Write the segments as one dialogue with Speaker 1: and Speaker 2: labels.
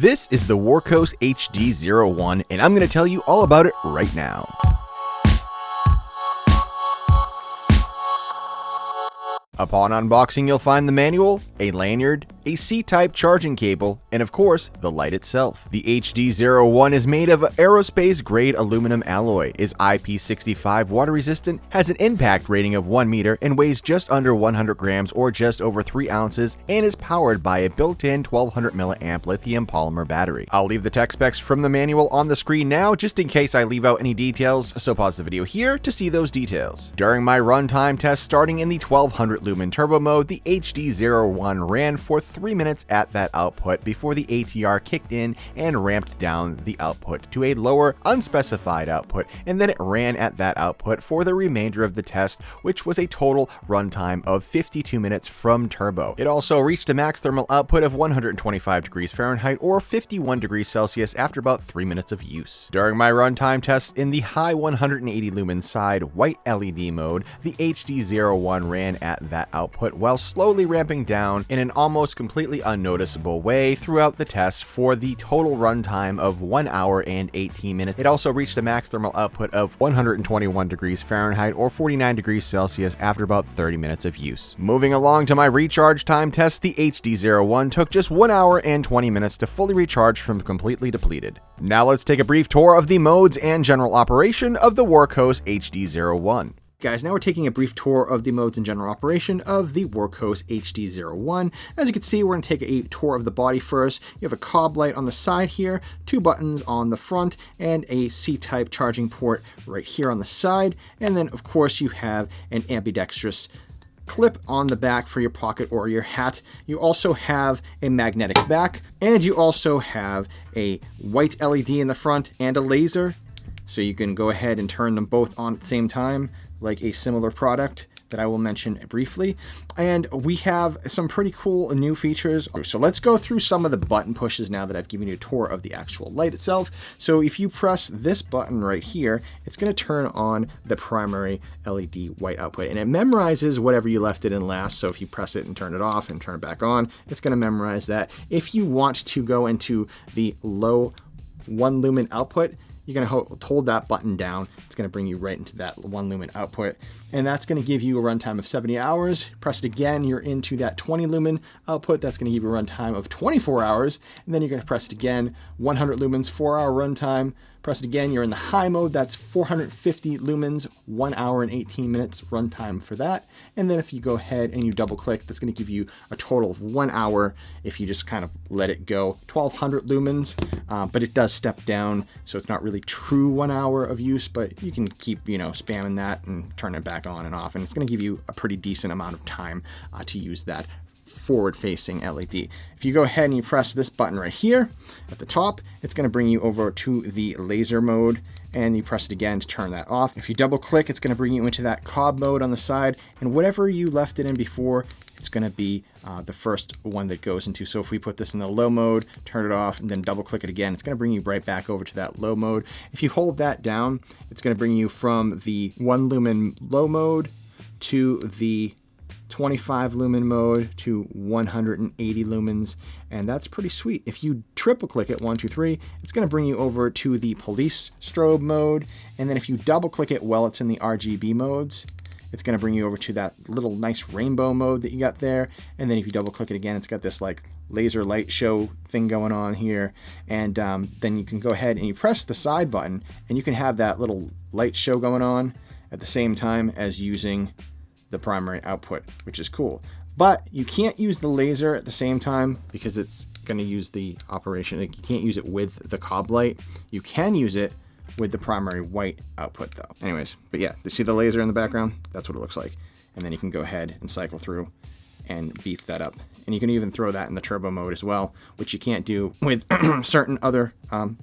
Speaker 1: This is the Wurkko'S HD01, and I'm going to tell you all about it right now. Upon unboxing, you'll find the manual, a lanyard, a C-type charging cable, and of course, the light itself. The HD01 is made of aerospace-grade aluminum alloy, is IP65 water resistant, has an impact rating of 1 meter, and weighs just under 100 grams or just over 3 ounces, and is powered by a built-in 1200 milliamp lithium polymer battery. I'll leave the tech specs from the manual on the screen now, just in case I leave out any details, so pause the video here to see those details. During my runtime test starting in the 1200 lumen turbo mode, the HD01 ran for 3 minutes at that output before the ATR kicked in and ramped down the output to a lower unspecified output, and then it ran at that output for the remainder of the test, which was a total runtime of 52 minutes from turbo. It also reached a max thermal output of 125 degrees Fahrenheit or 51 degrees Celsius after about 3 minutes of use. During my runtime test in the high 180 lumen side white LED mode, the HD01 ran at that output while slowly ramping down in an almost completely unnoticeable way throughout the test for the total runtime of 1 hour and 18 minutes. It also reached a max thermal output of 121 degrees Fahrenheit or 49 degrees Celsius after about 30 minutes of use. Moving along to my recharge time test, the HD01 took just 1 hour and 20 minutes to fully recharge from completely depleted. Now let's take a brief tour of the modes and general operation of the Wurkko'S HD01. Guys, now we're taking a brief tour of the modes and general operation of the Wurkko'S HD01. As you can see, we're going to take a tour of the body first. You have a cob light on the side here, 2 buttons on the front, and a C-type charging port right here on the side. And then, of course, you have an ambidextrous clip on the back for your pocket or your hat. You also have a magnetic back, and you also have a white LED in the front and a laser. So you can go ahead and turn them both on at the same time, like a similar product that I will mention briefly. And we have some pretty cool new features. So let's go through some of the button pushes now that I've given you a tour of the actual light itself. So if you press this button right here, it's going to turn on the primary LED white output, and it memorizes whatever you left it in last. So if you press it and turn it off and turn it back on, it's going to memorize that. If you want to go into the low 1 lumen output, you're going to hold that button down. It's going to bring you right into that 1 lumen output, and that's going to give you a runtime of 70 hours. Press it again, you're into that 20 lumen output. That's going to give you a runtime of 24 hours, and then you're going to press it again, 100 lumens, 4-hour runtime. Press it again, you're in the high mode, that's 450 lumens, 1 hour and 18 minutes runtime for that. And then if you go ahead and you double click, that's going to give you a total of 1 hour if you just kind of let it go. 1200 lumens, but it does step down, so it's not really true 1 hour of use, but you can keep, spamming that and turn it back on and off, and it's going to give you a pretty decent amount of time to use that forward-facing LED. If you go ahead and you press this button right here at the top, it's going to bring you over to the laser mode, and you press it again to turn that off. If you double click, it's going to bring you into that cob mode on the side, and whatever you left it in before, it's going to be the first one that goes into. So if we put this in the low mode, turn it off, and then double click it again, it's going to bring you right back over to that low mode. If you hold that down, it's going to bring you from the 1 lumen low mode to the 25 lumen mode to 180 lumens, and that's pretty sweet. If you triple click it, 1, 2, 3, it's going to bring you over to the police strobe mode, and then if you double click it while it's in the RGB modes, it's going to bring you over to that little nice rainbow mode that you got there. And then if you double click it again, it's got this like laser light show thing going on here, and then you can go ahead and you press the side button, and you can have that little light show going on at the same time as using the primary output, which is cool. But you can't use the laser at the same time because it's going to use the operation. You can't use it with the cob light. You can use it with the primary white output though. Anyways, but yeah, you see the laser in the background? That's what it looks like. And then you can go ahead and cycle through and beef that up. And you can even throw that in the turbo mode as well, which you can't do with certain other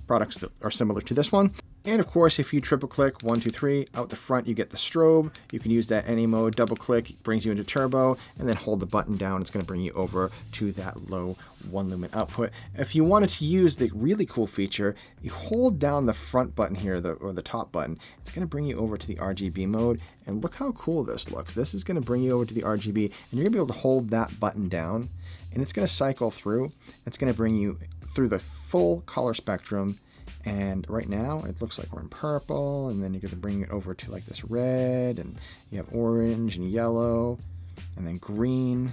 Speaker 1: products that are similar to this one. And of course, if you triple click 1, 2, 3 out the front, you get the strobe. You can use that any mode. Double click brings you into turbo, and then hold the button down. It's going to bring you over to that low 1 lumen output. If you wanted to use the really cool feature, you hold down the front button here, or the top button. It's going to bring you over to the RGB mode, and look how cool this looks. This is going to bring you over to the RGB, and you're going to be able to hold that button down, and it's going to cycle through. It's going to bring you
Speaker 2: through the full color spectrum. And right now it looks like we're in purple, and then you're going to bring it over to like this red, and you have orange and yellow, and then green.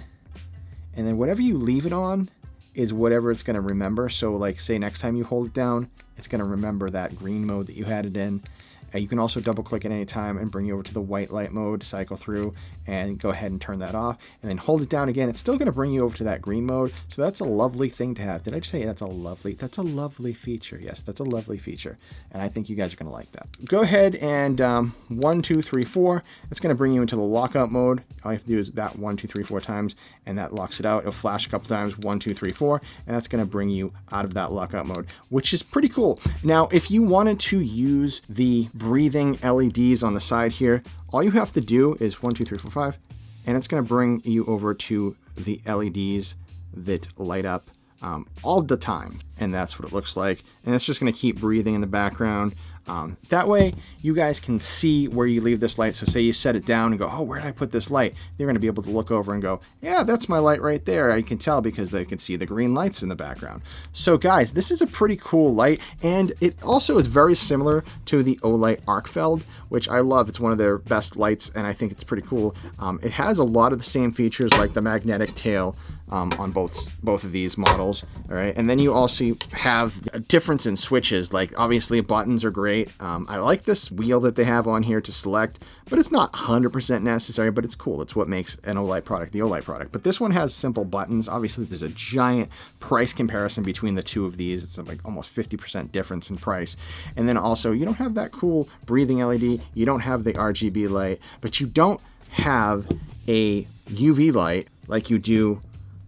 Speaker 2: And then whatever you leave it on is whatever it's going to remember. So like say next time you hold it down, it's going to remember that green mode that you had it in. You can also double click at any time and bring you over to the white light mode, cycle through, and go ahead and turn that off, and then hold it down again. It's still going to bring you over to that green mode. So that's a lovely thing to have. Did I just say that's a lovely feature? Yes, that's a lovely feature. And I think you guys are going to like that. Go ahead and 1, 2, 3, 4. It's going to bring you into the lockout mode. All you have to do is that 1, 2, 3, 4 times, and that locks it out. It'll flash a couple times, 1, 2, 3, 4, and that's going to bring you out of that lockout mode, which is pretty cool. Now, if you wanted to use the breathing LEDs on the side here, all you have to do is 1, 2, 3, 4, 5, and it's going to bring you over to the LEDs that light up all the time, and that's what it looks like. And it's just going to keep breathing in the background. That way you guys can see where you leave this light. So say you set it down and go, oh, where did I put this light? They're going to be able to look over and go, yeah, that's my light right there. I can tell because they can see the green lights in the background. So guys, this is a pretty cool light, and it also is very similar to the Olight Arcfeld, which I love. It's one of their best lights, and I think it's pretty cool. It has a lot of the same features like the magnetic tail on both of these models. All right, and then you also have a difference in switches. Like obviously buttons are great. I like this wheel that they have on here to select, but it's not 100% necessary, but it's cool. It's what makes an Olight product the Olight product. But this one has simple buttons. Obviously there's a giant price comparison between the two of these. It's like almost 50% difference in price. And then also you don't have that cool breathing LED. You don't have the RGB light, but you don't have a UV light like you do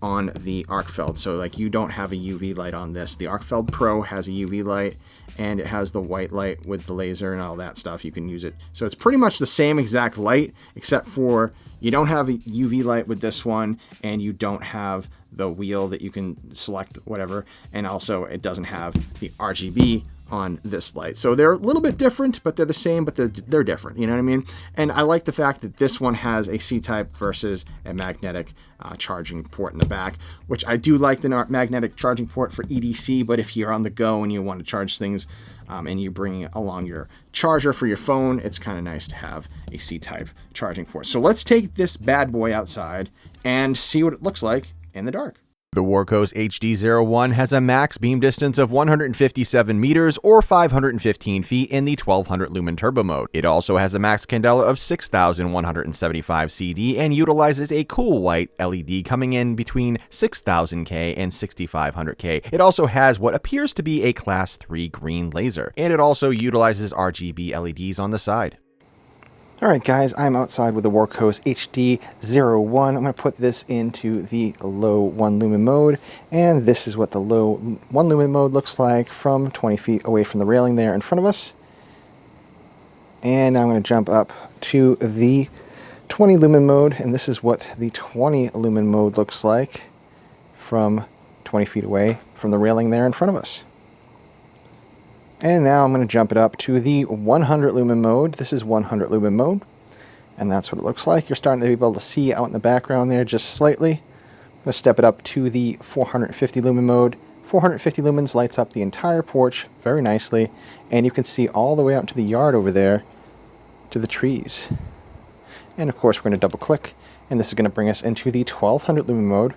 Speaker 2: on the Arcfeld. So like you don't have a UV light on this. The Arcfeld Pro has a UV light, and it has the white light with the laser and all that stuff. You can use it. So it's pretty much the same exact light, except for you don't have a UV light with this one, and you don't have the wheel that you can select whatever. And also it doesn't have the RGB on this light. So they're a little bit different, but they're the same, but they're different. You know what I mean? And I like the fact that this one has a C-type versus a magnetic charging port in the back, which I do like the magnetic charging port for EDC, but if you're on the go and you want to charge things and you bring along your charger for your phone, it's kind of nice to have a C-type charging port. So let's take this bad boy outside and see what it looks like in the dark.
Speaker 1: The Wurkko'S HD01 has a max beam distance of 157 meters or 515 feet in the 1200 lumen turbo mode. It also has a max candela of 6175 CD and utilizes a cool white LED coming in between 6000K and 6500K. It also has what appears to be a class 3 green laser, and it also utilizes RGB LEDs on the side.
Speaker 2: Alright guys, I'm outside with the Wurkko'S HD01. I'm going to put this into the low 1 lumen mode, and this is what the low 1 lumen mode looks like from 20 feet away from the railing there in front of us. And I'm going to jump up to the 20 lumen mode, and this is what the 20 lumen mode looks like from 20 feet away from the railing there in front of us. And now I'm going to jump it up to the 100 lumen mode. This is 100 lumen mode, and that's what it looks like. You're starting to be able to see out in the background there just slightly. I'm going to step it up to the 450 lumen mode. 450 lumens lights up the entire porch very nicely, and you can see all the way out into the yard over there to the trees. And of course we're going to double click, and this is going to bring us into the 1200 lumen mode.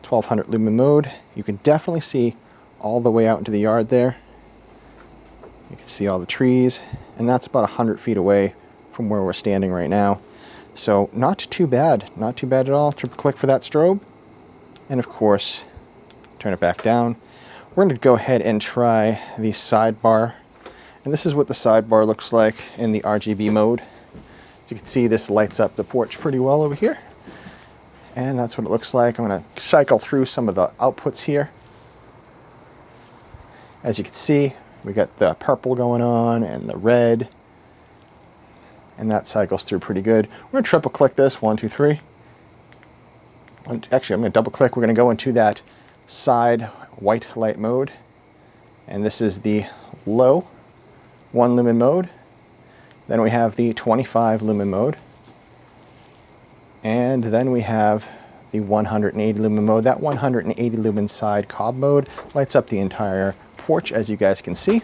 Speaker 2: 1200 lumen mode, you can definitely see all the way out into the yard there. You can see all the trees, and that's about 100 feet away from where we're standing right now. So not too bad at all. Triple click for that strobe, and of course turn it back down. We're going to go ahead and try the sidebar, and this is what the sidebar looks like in the RGB mode. As you can see, this lights up the porch pretty well over here, and that's what it looks like. I'm going to cycle through some of the outputs here. As you can see, we got the purple going on and the red, and that cycles through pretty good. We're going to triple click this, 1, 2, 3. Actually, I'm going to double click. We're going to go into that side white light mode, and this is the low 1 lumen mode. Then we have the 25 lumen mode, and then we have the 180 lumen mode. That 180 lumen side cob mode lights up the entire porch, as you guys can see.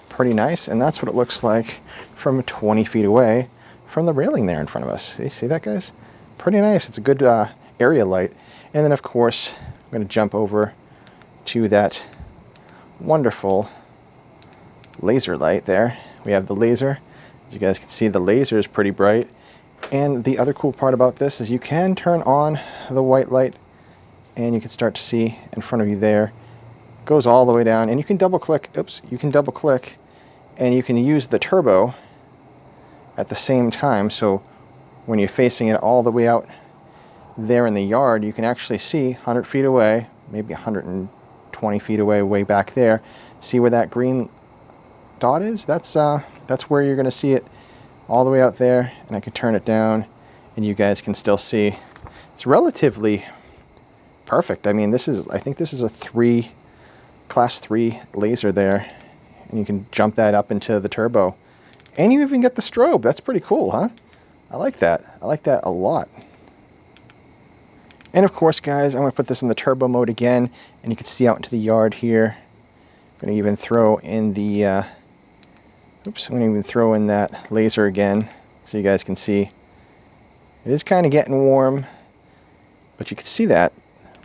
Speaker 2: Pretty nice, and that's what it looks like from 20 feet away from the railing there in front of us. See that, guys? Pretty nice. It's a good area light. And then, of course, I'm going to jump over to that wonderful laser light there. We have the laser. As you guys can see, the laser is pretty bright. And the other cool part about this is you can turn on the white light, and you can start to see in front of you there. It goes all the way down, and you can double click. Oops, you can double click, and you can use the turbo at the same time. So when you're facing it all the way out there in the yard, you can actually see 100 feet away, maybe 120 feet away, way back there. See where that green dot is? That's where you're going to see it all the way out there, and I can turn it down and you guys can still see. It's relatively perfect. I mean, I think this is a class 3 laser there, and you can jump that up into the turbo, and you even get the strobe. That's pretty cool, huh? I like that. I like that a lot. And of course, guys, I'm going to put this in the turbo mode again, and you can see out into the yard here. I'm going to even throw in the I'm going to even throw in that laser again so you guys can see. It is kind of getting warm, but you can see that.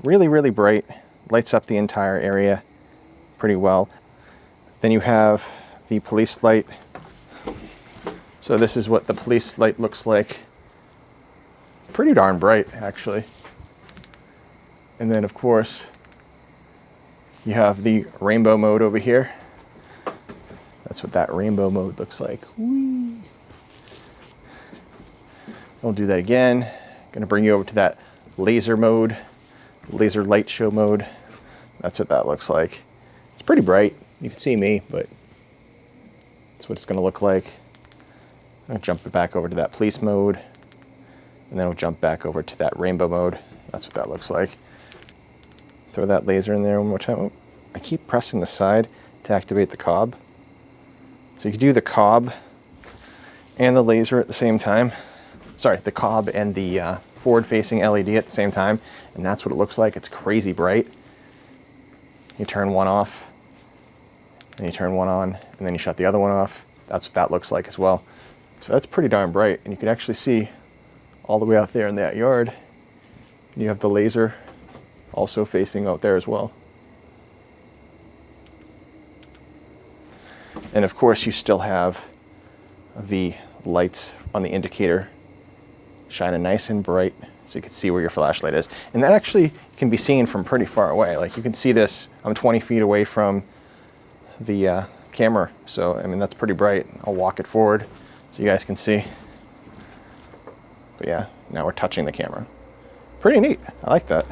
Speaker 2: Really, really bright. Lights up the entire area pretty well. Then you have the police light. So this is what the police light looks like. Pretty darn bright, actually. And then, of course, you have the rainbow mode over here. That's what that rainbow mode looks like. Whee! We'll do that again. Gonna bring you over to that laser mode, laser light show mode. That's what that looks like. It's pretty bright. You can see me, but that's what it's gonna look like. I'm gonna jump it back over to that police mode, and then we'll jump back over to that rainbow mode. That's what that looks like. Throw that laser in there one more time. Oh, I keep pressing the side to activate the cob. So you can do the cob and the laser at the same time. Sorry, the cob and the forward-facing LED at the same time, and that's what it looks like. It's crazy bright. You turn one off, and you turn one on, and then you shut the other one off. That's what that looks like as well. So that's pretty darn bright, and you can actually see all the way out there in that yard. You have the laser also facing out there as well. And of course, you still have the lights on the indicator shining nice and bright so you can see where your flashlight is. And that actually can be seen from pretty far away. Like you can see this, I'm 20 feet away from the camera. So, I mean, that's pretty bright. I'll walk it forward so you guys can see. But yeah, now we're touching the camera. Pretty neat. I like that.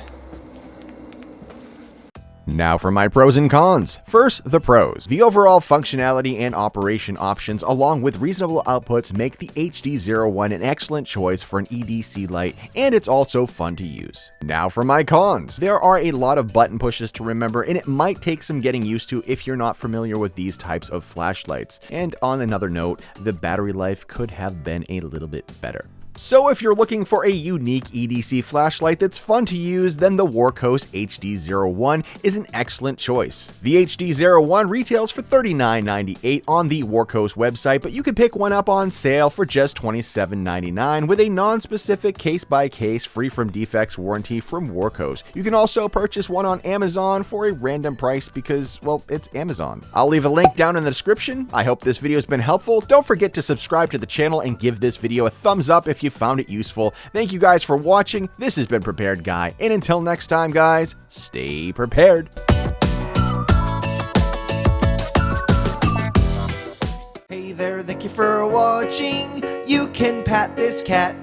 Speaker 1: Now for my pros and cons. First, the pros. The overall functionality and operation options along with reasonable outputs make the HD01 an excellent choice for an EDC light, and it's also fun to use. Now for my cons. There are a lot of button pushes to remember, and it might take some getting used to if you're not familiar with these types of flashlights. And on another note, the battery life could have been a little bit better. So if you're looking for a unique EDC flashlight that's fun to use, then the Wurkko'S HD01 is an excellent choice. The HD01 retails for $39.98 on the Wurkko'S website, but you can pick one up on sale for just $27.99 with a non-specific case-by-case free from defects warranty from Wurkko'S. You can also purchase one on Amazon for a random price because, well, it's Amazon. I'll leave a link down in the description. I hope this video has been helpful. Don't forget to subscribe to the channel and give this video a thumbs up if you found it useful. Thank you guys for watching. This has been Prepared Guy, and until next time, guys, stay prepared.
Speaker 3: Hey there, thank you for watching. You can pat this cat.